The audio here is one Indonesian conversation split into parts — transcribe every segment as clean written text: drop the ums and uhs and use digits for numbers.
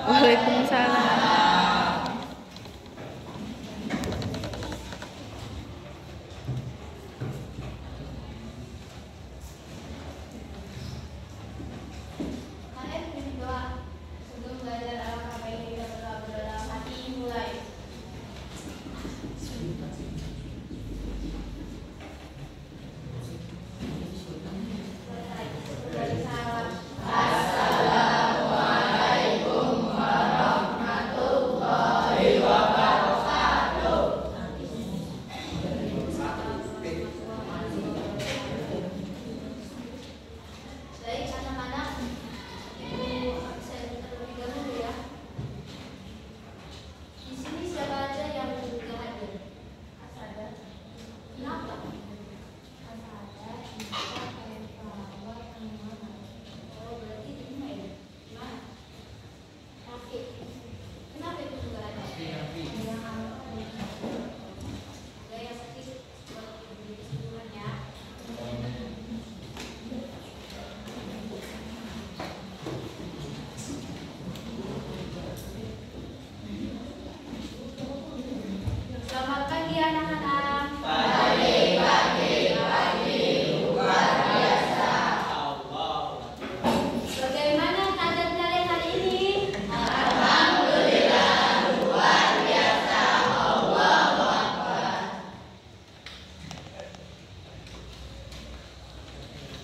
Waalaikumsalam. Kalian berdoa sebelum belajar apa yang kita berdoa dalam hati mulai. Baik anak-anak, Ibu saya terlebih dahulu ya. Di sini siapa aja yang juga hadir? Asada. Kenapa? Asada, Isa, Eva, yang mana? Oh, berarti di mana ya? Di mana? Oke. Kenapa itu juga ada? Ada yang sakit buat ibu keseluruhan ya. Selamat pagi anak-anak. Bagaimana keadaan kalian hari ini?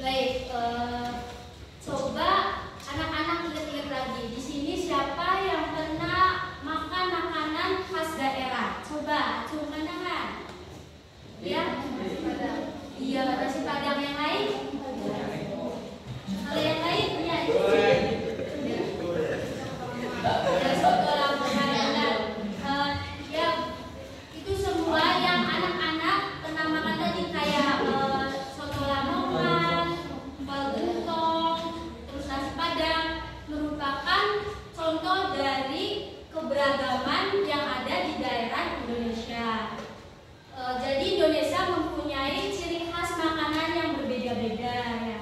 Baik, coba anak-anak ingat-ingat lagi. Di sini siapa yang pernah makan makanan khas daerah? Coba, cium tangan. Ya? Iya, nasi padang yang lain? Kalau yang lain punya itu? Ya, soto Lamongan. Ya, itu semua yang anak-anak pernah makan tadi kayak soto Lamongan, empal gentong, terus nasi padang merupakan contoh dari keberagaman yang ada di daerah Indonesia. Jadi Indonesia mempunyai ciri khas makanan yang berbeda-beda ya.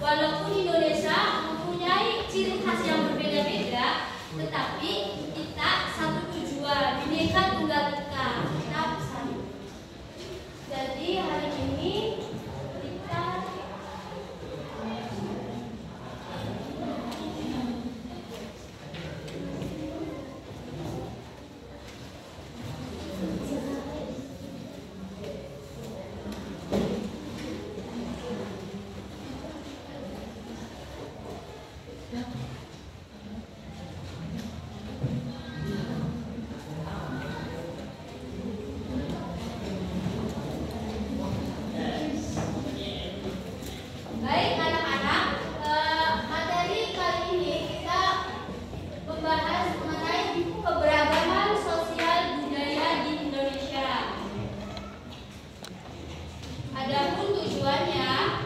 Walaupun Indonesia mempunyai ciri khas yang berbeda-beda, tetapi kita satu tujuan, Bhinneka Tunggal Ika. Kita bersatu. Jadi hari ini kita baik anak-anak, materi kali ini kita membahas mengenai keberagaman sosial budaya di Indonesia. Adapun tujuannya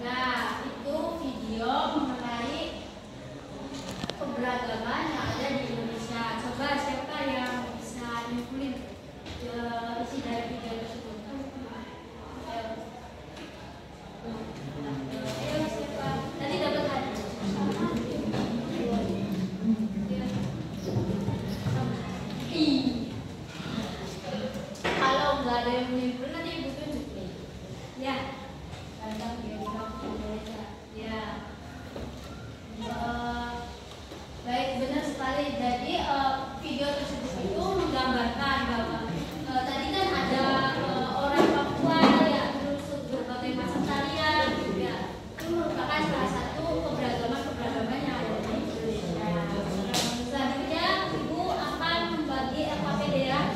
Nah, itu video mengenai keberagaman yang ada di Indonesia. Coba siapa yang bisa nyimpulin isi dari video tersebut? Ayo siapa? Tadi dapat hadiah. Kalau nggak ada yang menyimpulin nanti ibu tunjuk nih. Ya. Ya, baik, benar sekali. Jadi video tersebut itu menggambarkan bahwa tadi kan ada orang Papua ya, terus berbagai macam tarian, ya, itu merupakan salah satu keberagaman yang ada di Indonesia. Selanjutnya, ibu akan membagi LKP daerah.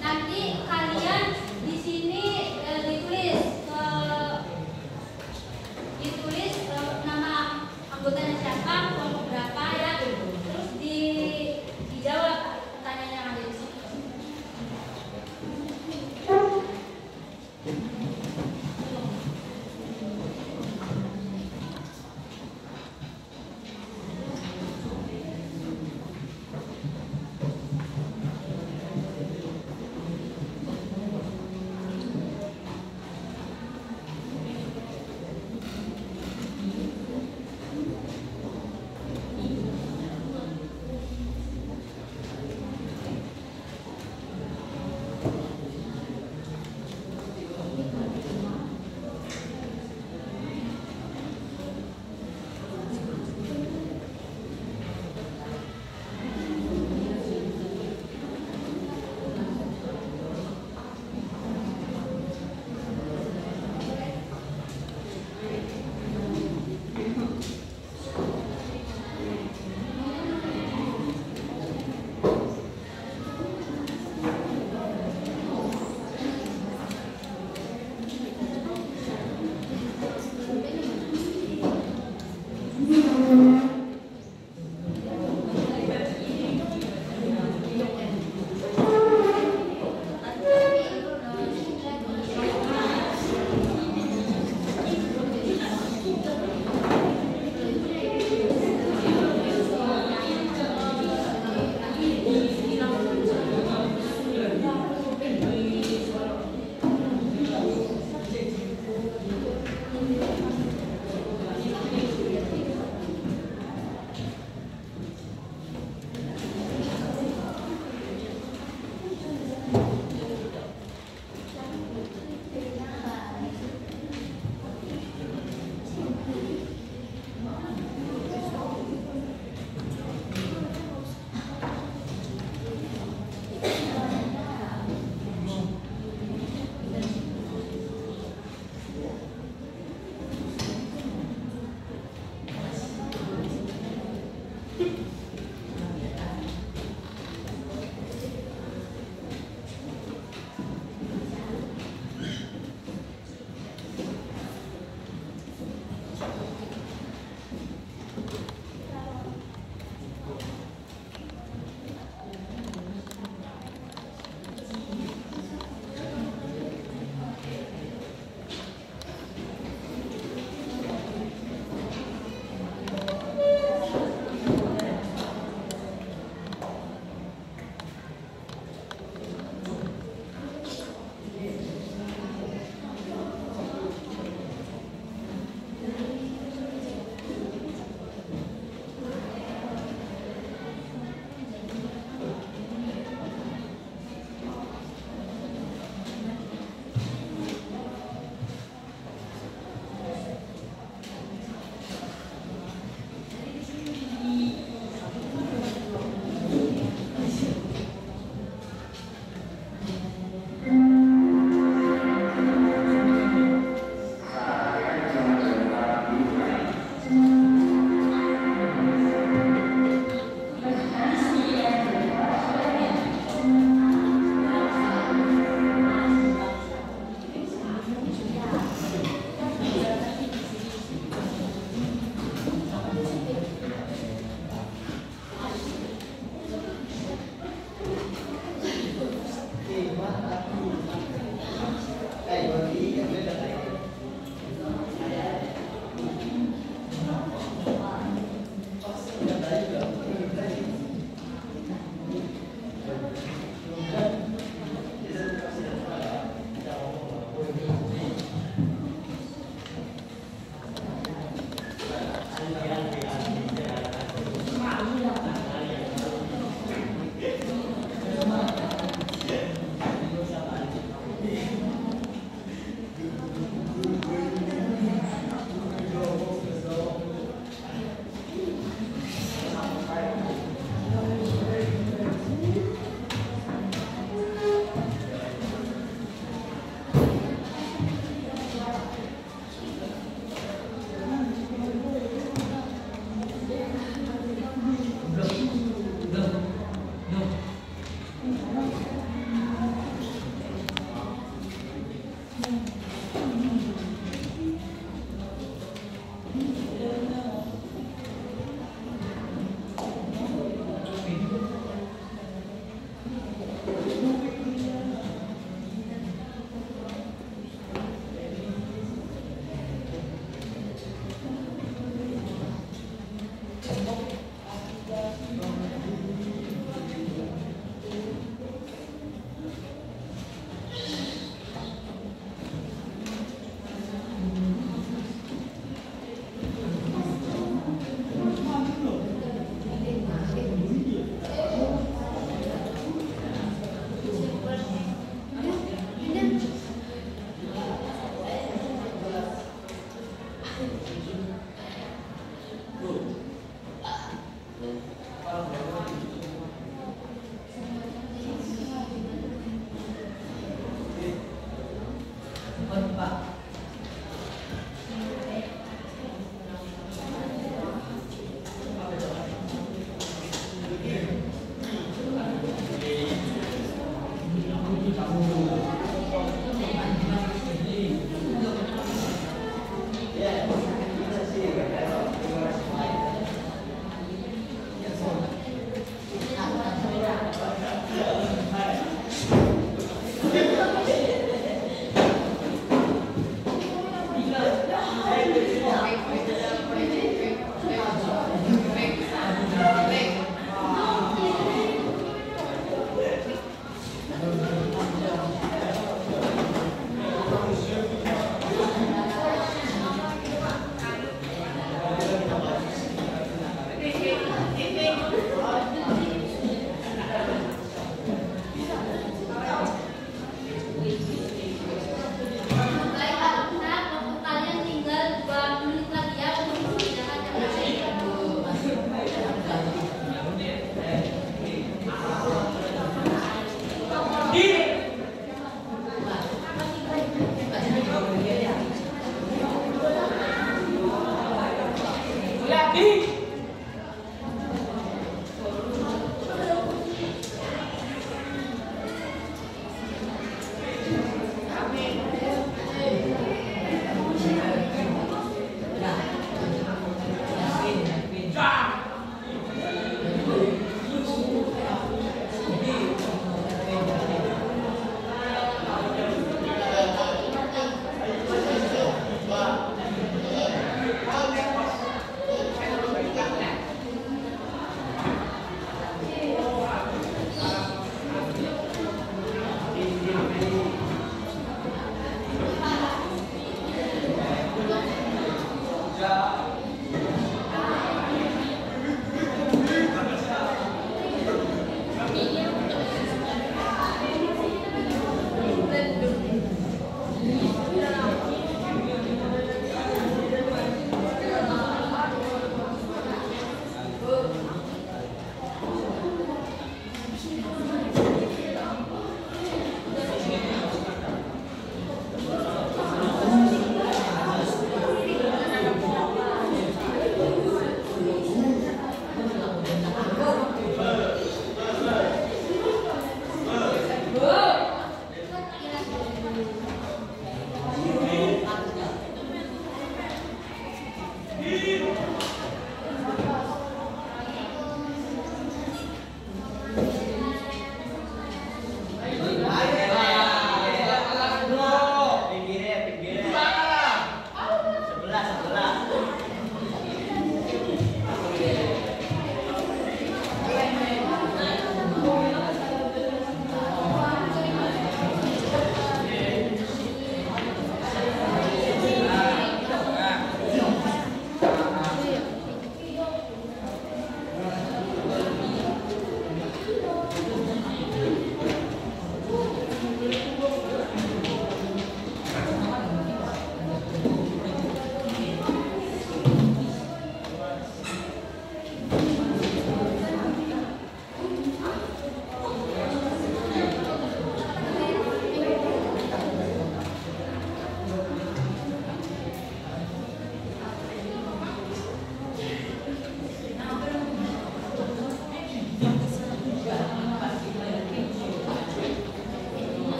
Nanti kalian di sini ditulis nama anggotanya siapa, kelompok berapa ya, terus dijawab pertanyaan yang ada di sini.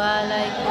Baik,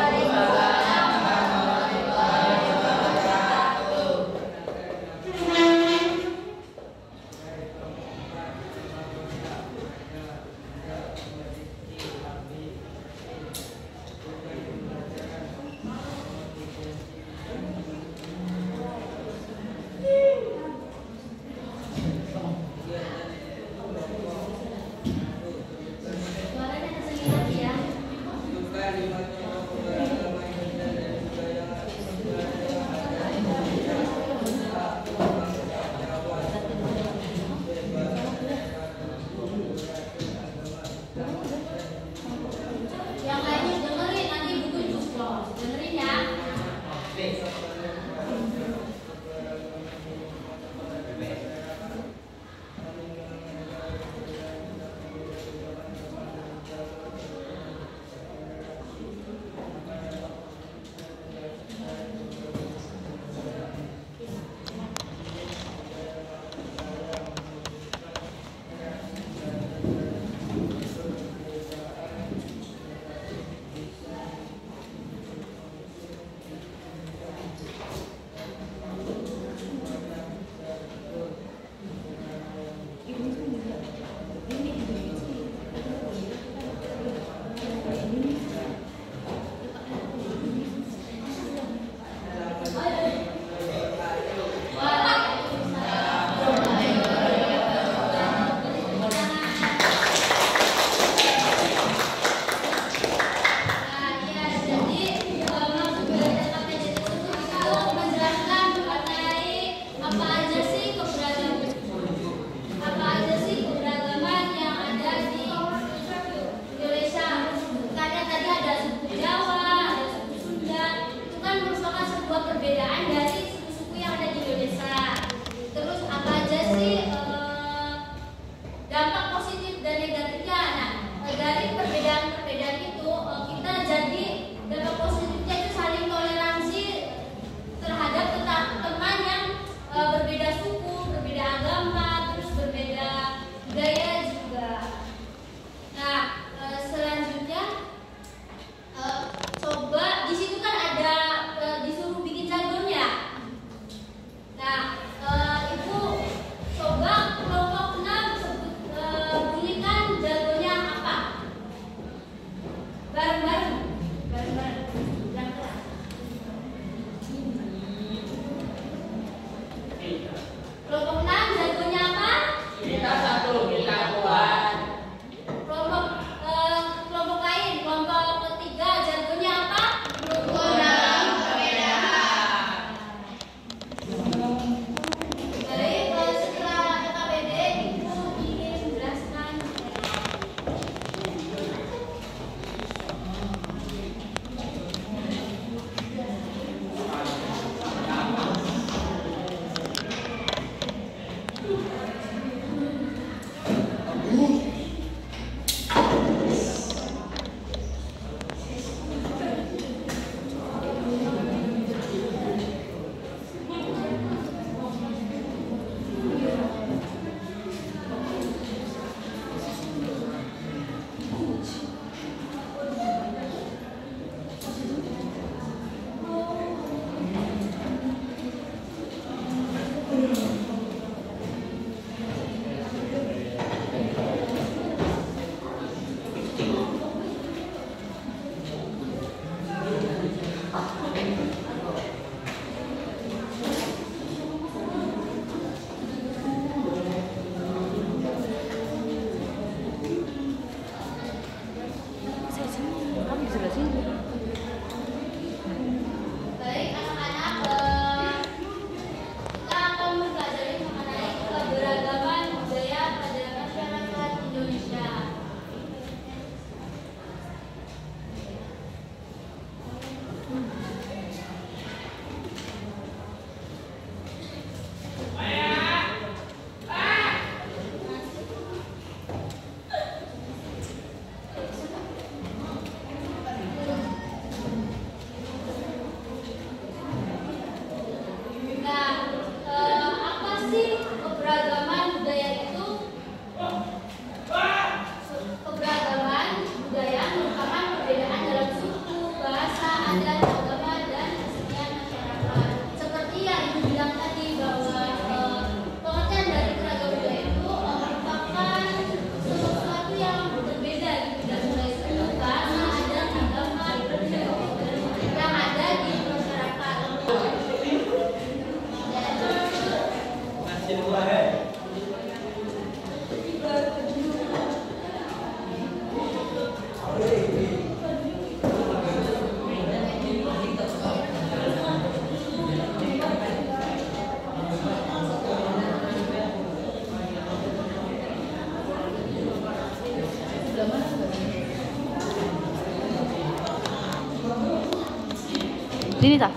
Ini tak?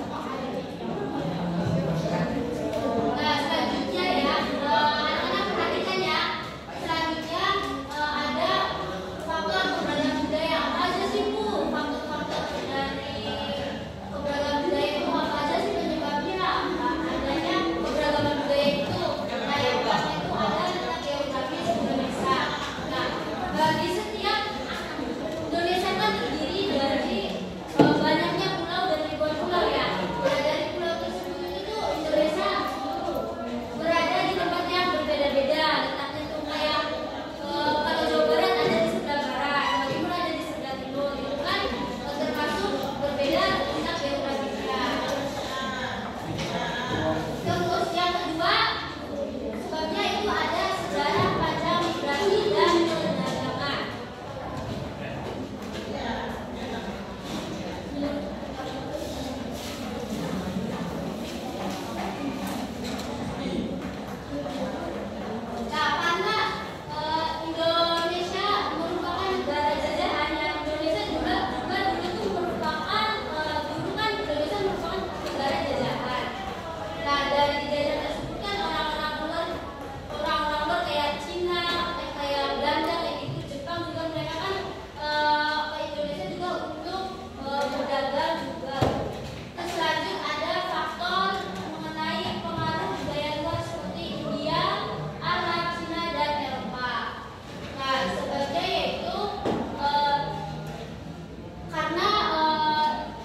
Nah, selanjutnya ya, anak-anak perhatikan ya. Selanjutnya ada faktor keberagaman budaya. Apa aja sih Bu? Faktor-faktor dari keberagaman budaya itu apa aja sih penyebabnya? Adanya keberagaman budaya itu. Nah, yang pertama itu ada letak geografis Indonesia. Nah, bagi setiap Indonesia kan terdiri dari banyaknya pulau dan ribuan pulau ya. Nah, dari pulau tersebut itu Indonesia berada di tempat yang berbeda-beda. Letaknya itu kayak kalau Jawa Barat ada di sebelah barat, Jawa Timur ada di sebelah timur. Itu kan termasuk berbeda letak geografisnya. Terus yang kedua, sebabnya itu ada sejarah panjang migrasi dan perdagangan. Nah, karena Indonesia merupakan negara jajahan, yang Indonesia juga dulu itu merupakan dulu kan Indonesia merupakan negara jajahan. Nah, dari jajahan tersebut kan orang-orang luar kayak Cina, kayak Belanda, kayak gitu, Jepang juga mereka kan ke Indonesia juga untuk berdagang juga. Terus lanjut ada faktor mengenai pengaruh budaya luar seperti India, Arab, Cina, dan Eropa. Nah, sebabnya yaitu karena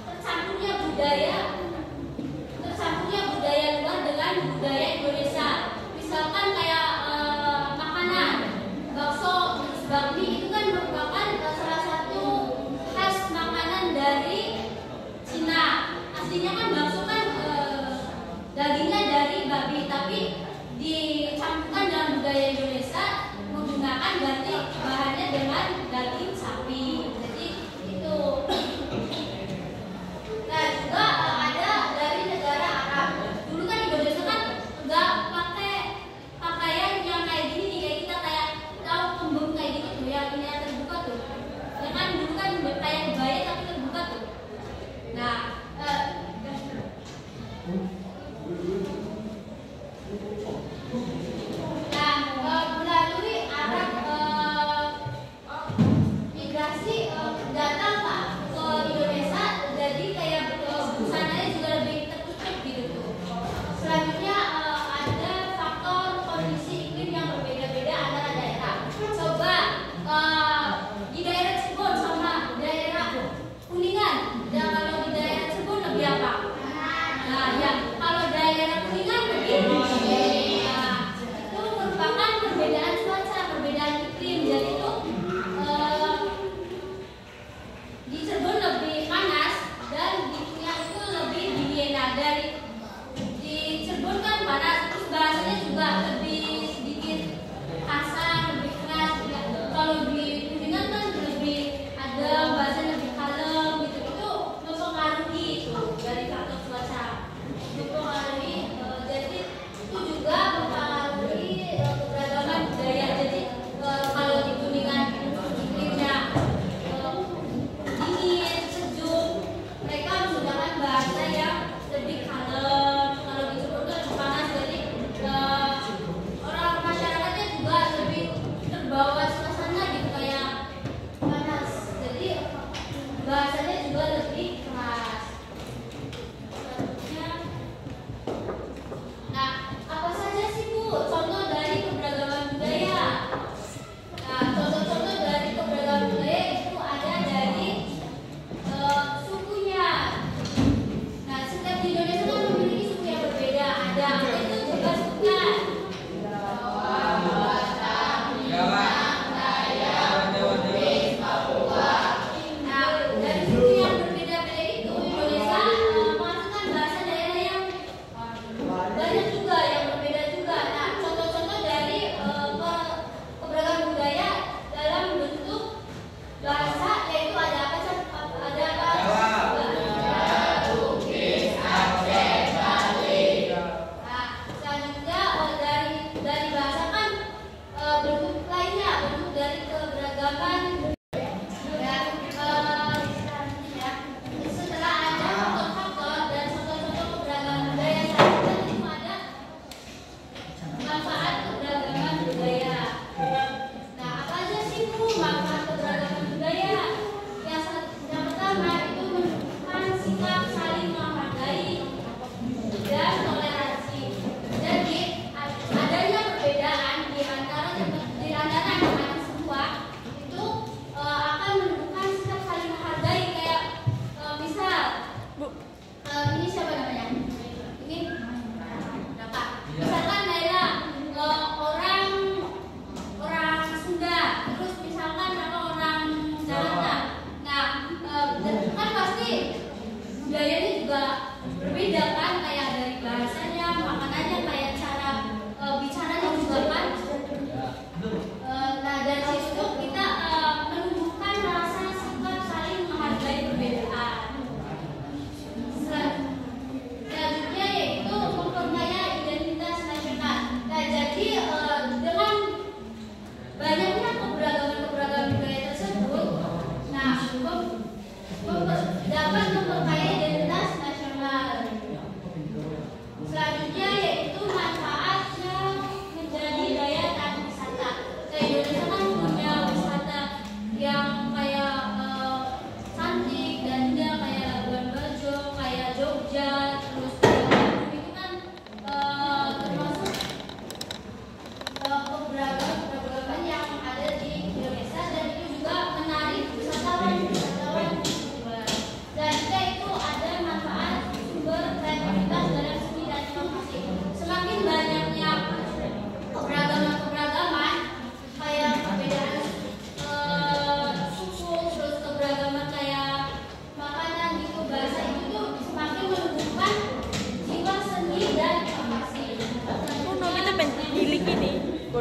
tercampurnya budaya luar dengan budaya Indonesia. Misalkan kayak makanan bakso, terus bakmi itu kan merupakan salah satu khas makanan dari Cina. Aslinya kan bakso kan dagingnya dari babi, tapi dicampurkan dalam budaya Indonesia menggunakan ganti bahannya dengan daging sapi. Jadi itu. Nah, juga ada dari negara Arab. Dulu kan Indonesia kan nggak pakai pakaian yang kayak gini nih, kayak kita kayak tahu pembung kayak gitu tuh, yang ini yang terbuka tuh. Ya kan dulu kan kayak kebaya tapi terbuka tuh. Nah, melalui Arab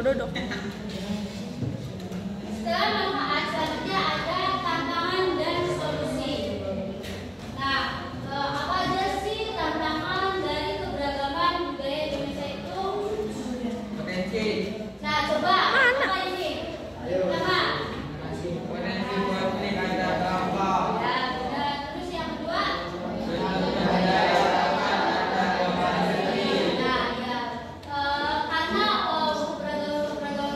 dodok. Setelah manfaat selanjutnya ada tantangan dan solusi. Nah, apa aja sih tantangan dari keberagaman budaya Indonesia itu? Potensi. Nah, coba apa ini? Pertama. Potensi buat peningkatan kelompok. Ya, benar. Terus yang kedua? Nah, ya. Karena keberagaman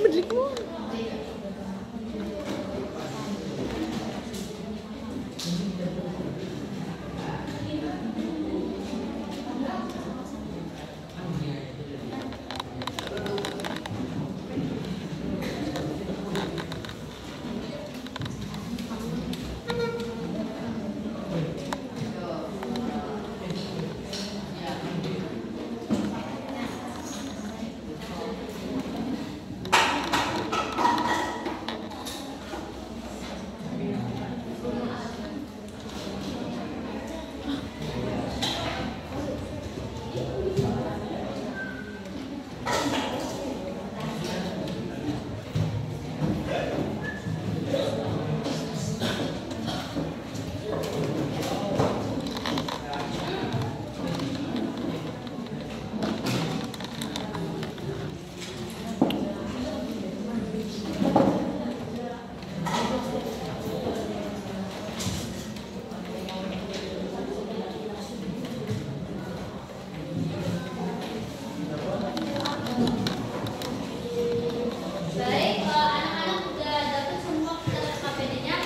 Bedrikmu. Baik, anak-anak udah dapat semua KPD-nya.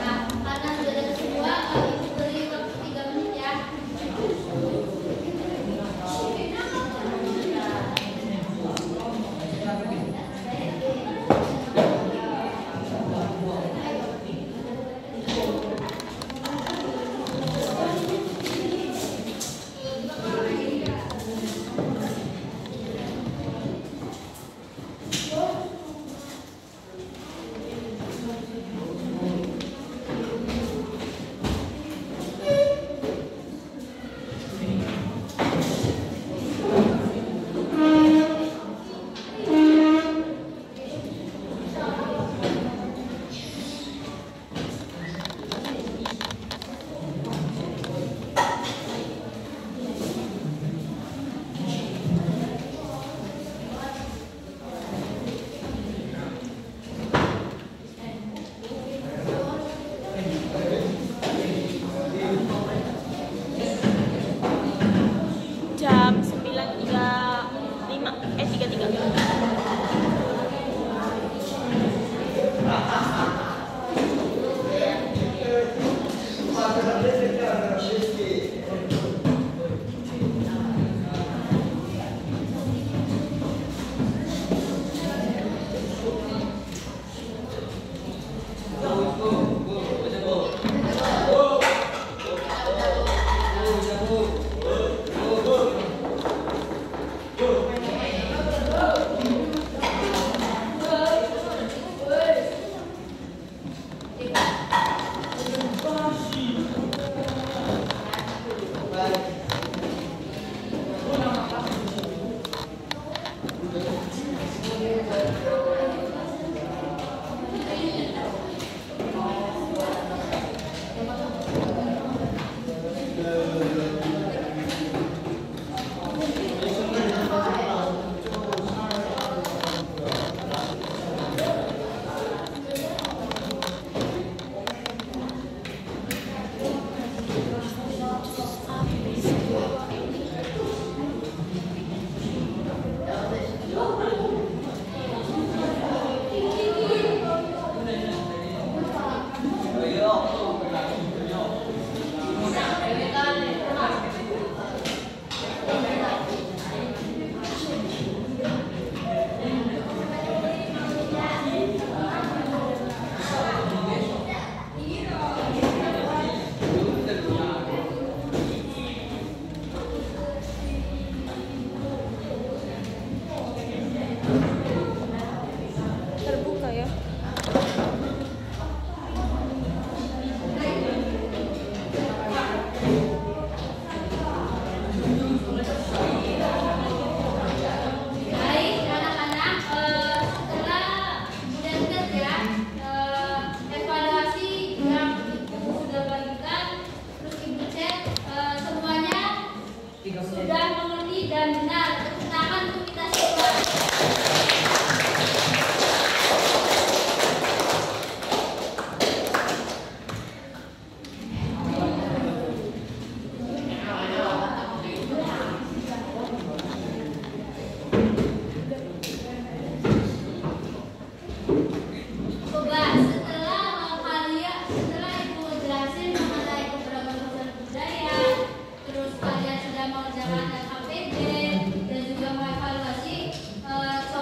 Nah, karena sudah dapat semua, Ibu beri waktu 3 menit ya. Jam 9.35 33.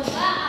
Coba